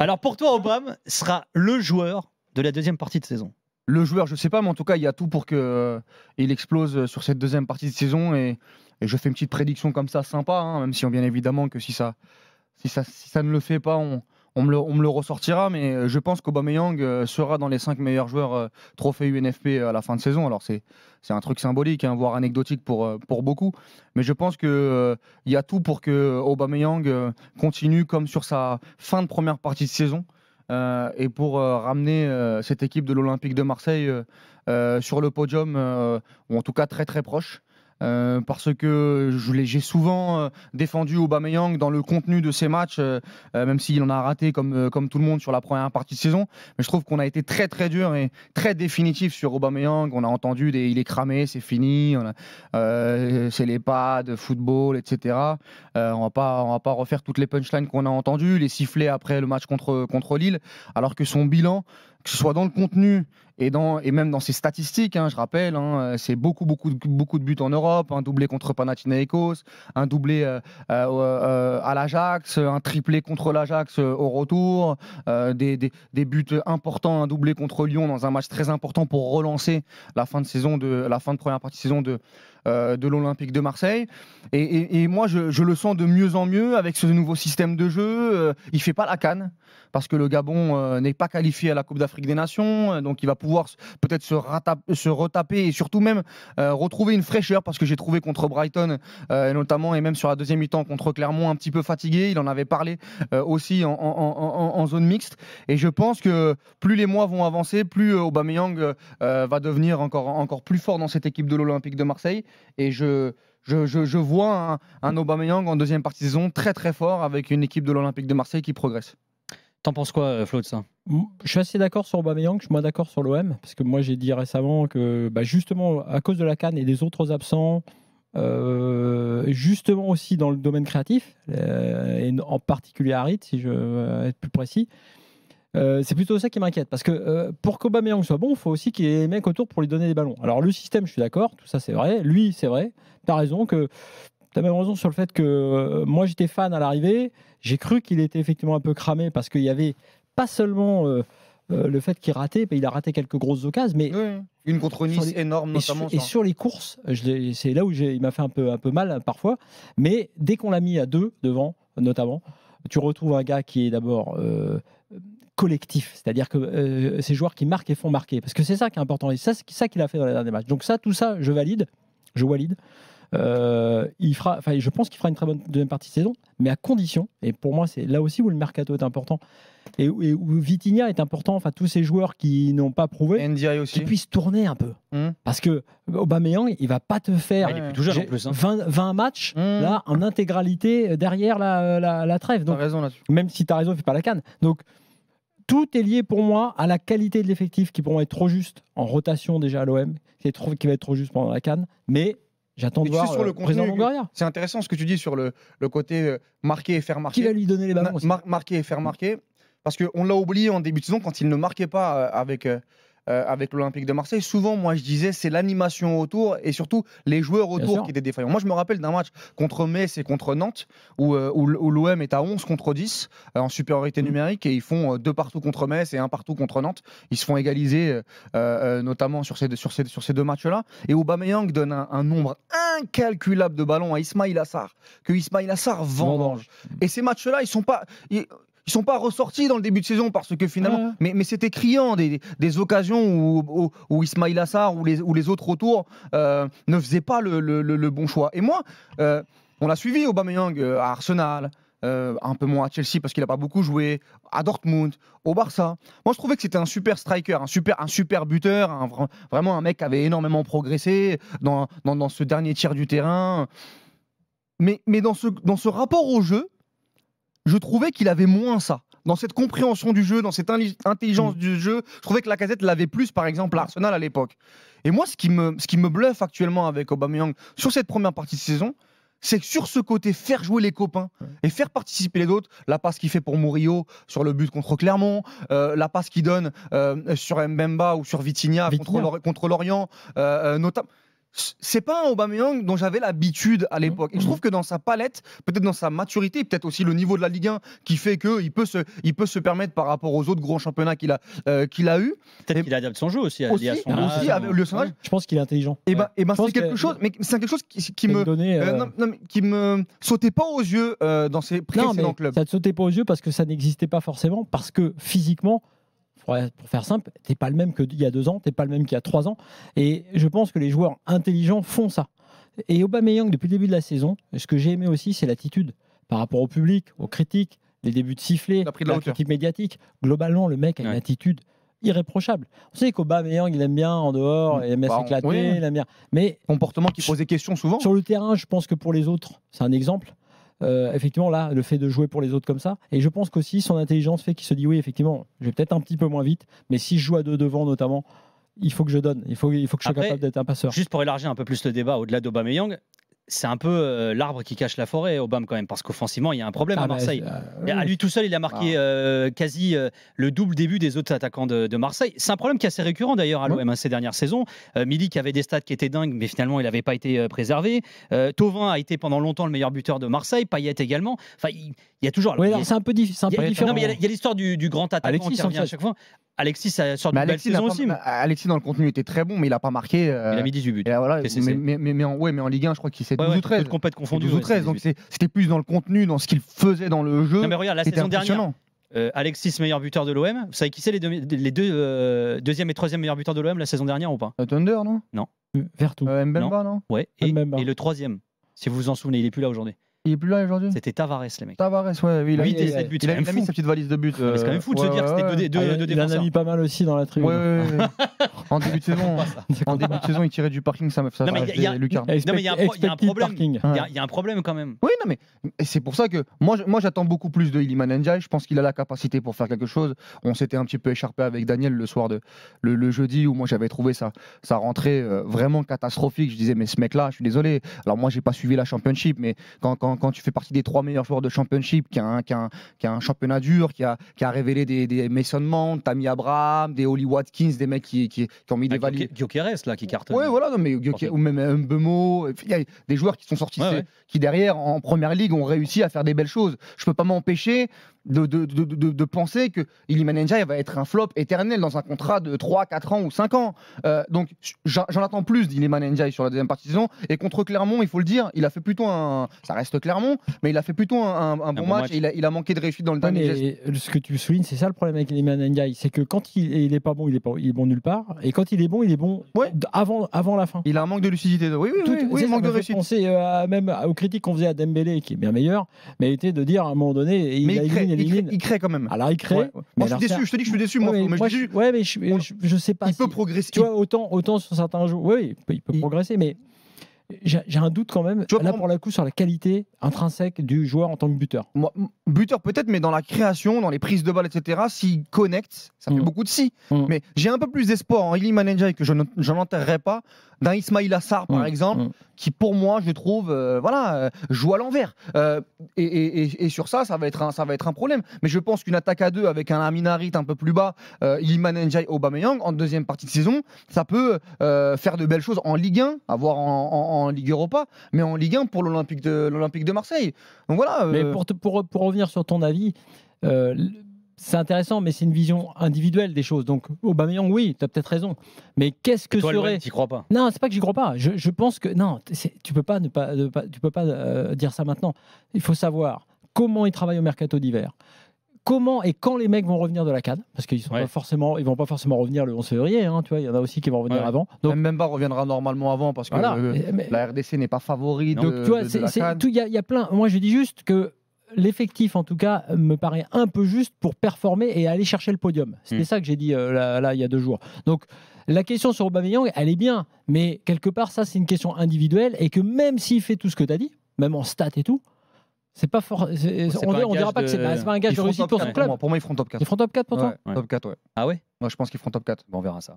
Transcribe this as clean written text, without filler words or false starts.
Alors pour toi, Aubame sera le joueur de la deuxième partie de saison. Le joueur, je sais pas, mais en tout cas, il y a tout pour qu'il explose sur cette deuxième partie de saison. Et je fais une petite prédiction comme ça, sympa, hein, même si bien évidemment que si ça ne le fait pas, on me le ressortira. Mais je pense qu'Aubameyang sera dans les 5 meilleurs joueurs trophée UNFP à la fin de saison. Alors c'est un truc symbolique, hein, voire anecdotique pour beaucoup. Mais je pense qu'il y a tout pour que Aubameyang continue comme sur sa fin de première partie de saison. Et pour ramener cette équipe de l'Olympique de Marseille sur le podium, ou en tout cas très très proche. Parce que j'ai souvent défendu Aubameyang dans le contenu de ses matchs, même s'il en a raté comme tout le monde sur la première partie de saison. Mais je trouve qu'on a été très très dur et très définitif sur Aubameyang. On a entendu il est cramé, c'est fini, c'est les pads, football, etc. On va pas refaire toutes les punchlines qu'on a entendues, les sifflets après le match contre Lille, alors que son bilan, que ce soit dans le contenu et même dans ses statistiques, hein, je rappelle, hein, c'est beaucoup de buts en Europe, un doublé contre Panathinaikos, un doublé à l'Ajax, un triplé contre l'Ajax au retour, des buts importants, un doublé contre Lyon dans un match très important pour relancer la fin de première partie de saison de l'Olympique de Marseille. Et moi, je le sens de mieux en mieux avec ce nouveau système de jeu. Il fait pas la CAN parce que le Gabon n'est pas qualifié à la Coupe d'Afrique des Nations, donc il va pouvoir peut-être se retaper et surtout même retrouver une fraîcheur, parce que j'ai trouvé contre Brighton notamment, et même sur la deuxième mi-temps contre Clermont, un petit peu fatigué. Il en avait parlé aussi en zone mixte, et je pense que plus les mois vont avancer, plus Aubameyang va devenir encore plus fort dans cette équipe de l'Olympique de Marseille. Et je vois un Aubameyang en deuxième partie de saison très très fort avec une équipe de l'Olympique de Marseille qui progresse. T'en penses quoi, Flo, de ça ? Je suis assez d'accord sur Aubameyang, je suis moins d'accord sur l'OM, parce que moi j'ai dit récemment que justement à cause de la CAN et des autres absents, justement aussi dans le domaine créatif, et en particulier Harit, si je veux être plus précis, c'est plutôt ça qui m'inquiète, parce que pour qu'Aubameyang soit bon, il faut aussi qu'il y ait des mecs autour pour lui donner des ballons. Alors le système, je suis d'accord, tout ça c'est vrai, lui c'est vrai, t'as raison que... Tu as même raison sur le fait que moi j'étais fan à l'arrivée, j'ai cru qu'il était effectivement un peu cramé parce qu'il y avait pas seulement le fait qu'il ratait, il a raté quelques grosses occasions, mais une contre Nice énorme notamment. Et sur les courses, c'est là où il m'a fait un peu mal parfois, mais dès qu'on l'a mis à 2 devant notamment, tu retrouves un gars qui est d'abord collectif, c'est-à-dire que ces joueurs qui marquent et font marquer, parce que c'est ça qui est important, et c'est ça qu'il a fait dans les derniers matchs. Donc tout ça, je valide. Je pense qu'il fera une très bonne deuxième partie de saison, mais à condition, et pour moi c'est là aussi où le mercato est important, et où Vitinha est important, enfin tous ces joueurs qui n'ont pas prouvé, qui puissent tourner un peu. Parce que Aubameyang, il va pas te faire 20 matchs là, en intégralité derrière la trêve. Donc, raison là-dessus. Même si tu as raison, il ne fait pas la CAN. Donc tout est lié pour moi à la qualité de l'effectif qui pour moi est trop juste en rotation déjà à l'OM, qui va être trop juste pendant la CAN, mais j'attends de voir sur le président Longoria. C'est intéressant ce que tu dis sur le côté marquer et faire marquer. Qui va lui donner les ballons aussi. Marquer et faire marquer. Parce qu'on l'a oublié en début de saison quand il ne marquait pas avec l'Olympique de Marseille. Souvent, moi, je disais, c'est l'animation autour et surtout les joueurs autour qui étaient défaillants. Moi, je me rappelle d'un match contre Metz et contre Nantes où l'OM est à 11 contre 10 en supériorité numérique et ils font 2 partout contre Metz et 1 partout contre Nantes. Ils se font égaliser notamment sur ces 2 matchs-là. Et Aubameyang donne un nombre incalculable de ballons à Ismaïla Sarr, que Ismaïla Sarr vendange. Et ces matchs-là, ils sont pas ressortis dans le début de saison parce que finalement, mais c'était criant des occasions où Ismaïla Sarr ou les autres autour ne faisaient pas le bon choix. Et moi, on l'a suivi Aubameyang à Arsenal, un peu moins à Chelsea parce qu'il n'a pas beaucoup joué, à Dortmund, au Barça. Moi, je trouvais que c'était un super striker, un super buteur, vraiment un mec qui avait énormément progressé dans ce dernier tiers du terrain. Mais dans ce rapport au jeu, je trouvais qu'il avait moins ça. Dans cette compréhension du jeu, dans cette intelligence du jeu, je trouvais que Lacazette l'avait plus, par exemple, à Arsenal à l'époque. Et moi, ce qui me bluffe actuellement avec Aubameyang sur cette première partie de saison, c'est que sur ce côté, faire jouer les copains et faire participer les autres, la passe qu'il fait pour Murillo sur le but contre Clermont, la passe qu'il donne sur Mbemba ou sur Vitinha. Contre Lorient, notamment. c'est pas un Aubameyang dont j'avais l'habitude à l'époque. Et je trouve que dans sa palette, peut-être dans sa maturité, peut-être aussi le niveau de la Ligue 1 qui fait qu'il peut se permettre par rapport aux autres gros championnats qu'il a eu. Peut-être qu'il adapte son jeu aussi à son âge. Avec le son âge. Je pense qu'il est intelligent. Et c'est quelque chose, mais c'est quelque chose qui me sautait pas aux yeux dans ses précédents clubs. Ça te sautait pas aux yeux parce que ça n'existait pas forcément, parce que physiquement, pour faire simple, t'es pas le même qu'il y a 2 ans, t'es pas le même qu'il y a 3 ans. Et je pense que les joueurs intelligents font ça. Et Aubameyang, depuis le début de la saison, ce que j'ai aimé aussi, c'est l'attitude par rapport au public, aux critiques, les débuts de sifflet, la critique médiatique. Globalement, le mec a une attitude irréprochable. On sait qu'Aubameyang, il aime bien en dehors, il aime bien s'éclater, il aime bien. Mais comportement qui pose des questions souvent. Sur le terrain, je pense que pour les autres, c'est un exemple. Effectivement, là, le fait de jouer pour les autres comme ça, et je pense qu'aussi son intelligence fait qu'il se dit oui, effectivement, je vais peut-être un petit peu moins vite, mais si je joue à 2 devant notamment, il faut que je donne, il faut que je sois capable d'être un passeur. Juste pour élargir un peu plus le débat au-delà d'Aubameyang, c'est un peu l'arbre qui cache la forêt, Aubame, quand même, parce qu'offensivement, il y a un problème à Marseille. À lui tout seul, il a marqué quasi le double début des autres attaquants de Marseille. C'est un problème qui est assez récurrent d'ailleurs à l'OM ces dernières saisons. Milik avait des stats qui étaient dingues, mais finalement, il n'avait pas été préservé. Thauvin a été pendant longtemps le meilleur buteur de Marseille, Payet également. Enfin, il y a toujours. C'est un peu différent. Non, mais il y a l'histoire du grand attaquant qui revient à chaque fois. Alexis, ça sort d'une belle saison aussi. Alexis, dans le contenu, était très bon, mais il n'a pas marqué. Il a mis 18 buts. Voilà, mais en Ligue 1, je crois qu'il s'est 12 ou 13. Complètes confondues. 12 ou 13. Donc c'était plus dans le contenu, dans ce qu'il faisait dans le jeu. Non, mais regarde, la saison dernière, Alexis, meilleur buteur de l'OM. Vous savez qui c'est les deux deuxième et troisième meilleurs buteurs de l'OM la saison dernière ou pas? Thunder, non? Non. Vertu. Mbemba, non? Ouais. Et le troisième, si vous vous en souvenez, il n'est plus là aujourd'hui. Il est plus là aujourd'hui. C'était Tavares, les mecs. Tavares, ouais. Il a mis sa petite valise de but. C'est quand même fou de se dire que c'était deux défenseurs. Il en a mis pas mal aussi dans la tribune. En début de saison, il tirait du parking, ça non, mais il y a un problème. Il y a un problème quand même. Oui, non, mais c'est pour ça que moi j'attends beaucoup plus de Iliman Ndiaye. Je pense qu'il a la capacité pour faire quelque chose. On s'était un petit peu écharpé avec Daniel le soir le jeudi où moi j'avais trouvé sa rentrée vraiment catastrophique. Je disais, mais ce mec-là, je suis désolé. Alors moi, j'ai pas suivi la Championship, mais quand tu fais partie des 3 meilleurs joueurs de Championship, qui a un championnat dur, qui a révélé des Mason Mount, Tammy Abraham, des Oli Watkins, des mecs qui ont mis des valises. Gyökeres là qui cartonne. Ouais, voilà, non, mais ou même Mbeumo, il y a des joueurs qui sont sortis qui derrière en première ligue ont réussi à faire des belles choses. Je peux pas m'empêcher de penser que Iliman Ndiaye va être un flop éternel dans un contrat de 3, 4 ans ou 5 ans. Donc j'en attends plus d'Iliman Ndiaye sur la deuxième partie de saison. Et contre Clermont, il faut le dire, il a fait plutôt ça reste Clermont, mais il a fait plutôt un bon match. Et il a manqué de réussite dans le dernier geste. Ce que tu soulignes, c'est ça le problème avec Iliman Ndiaye, c'est que quand il est pas bon, il est bon nulle part. Et quand il est bon avant la fin. Il a un manque de lucidité. Oui, manque de réussite. Penser même aux critiques qu'on faisait à Dembélé, qui est bien meilleur, mais était de dire à un moment donné, il crée quand même. Alors il crée. Moi, je suis déçu. Je te dis que je suis déçu. Mais je sais pas. Il peut progresser. Tu vois, autant sur certains jeux, oui, il peut progresser, mais j'ai un doute quand même, là pour le coup, sur la qualité intrinsèque du joueur en tant que buteur. Moi, buteur peut-être, mais dans la création, dans les prises de balles, etc., s'il connecte, ça fait beaucoup de si. Mais j'ai un peu plus d'espoir en Iliman Ndiaye que je n'enterrerai pas, d'un Ismaïla Sarr par exemple, qui pour moi, je trouve, joue à l'envers. Et sur ça va être un problème. Mais je pense qu'une attaque à 2 avec un Amin Harit un peu plus bas, Iliman Ndiaye, Aubameyang, en deuxième partie de saison, ça peut faire de belles choses en Ligue 1, à voir en Ligue Europa, mais en Ligue 1 pour l'Olympique de Marseille. Donc voilà. Mais pour revenir sur ton avis, c'est intéressant, mais c'est une vision individuelle des choses. Donc Aubameyang, oui, tu as peut-être raison. Mais qu'est-ce que serait... Tu crois pas? Non, c'est pas que j'y crois pas. Je pense que non, tu peux pas dire ça maintenant. Il faut savoir comment ils travaillent au mercato d'hiver. Comment et quand les mecs vont revenir de la CAN, parce qu'ils vont pas forcément revenir le 11 février, hein, tu vois, il y en a aussi qui vont revenir avant. Donc Mbemba reviendra normalement avant parce que la RDC n'est pas favori de la CAN. Il y a plein. Moi, je dis juste que l'effectif, en tout cas, me paraît un peu juste pour performer et aller chercher le podium. C'était ça que j'ai dit là, il y a 2 jours. Donc, la question sur Aubameyang, elle est bien, mais quelque part, ça, c'est une question individuelle et que même s'il fait tout ce que tu as dit, même en stats et tout, c'est pas fort. On dira pas que c'est pas un gage de réussite pour son club. Pour moi, ils feront top 4. Ils feront top 4 pour toi? Top 4, ouais. Ah ouais? Moi, je pense qu'ils feront top 4. Bon, on verra ça.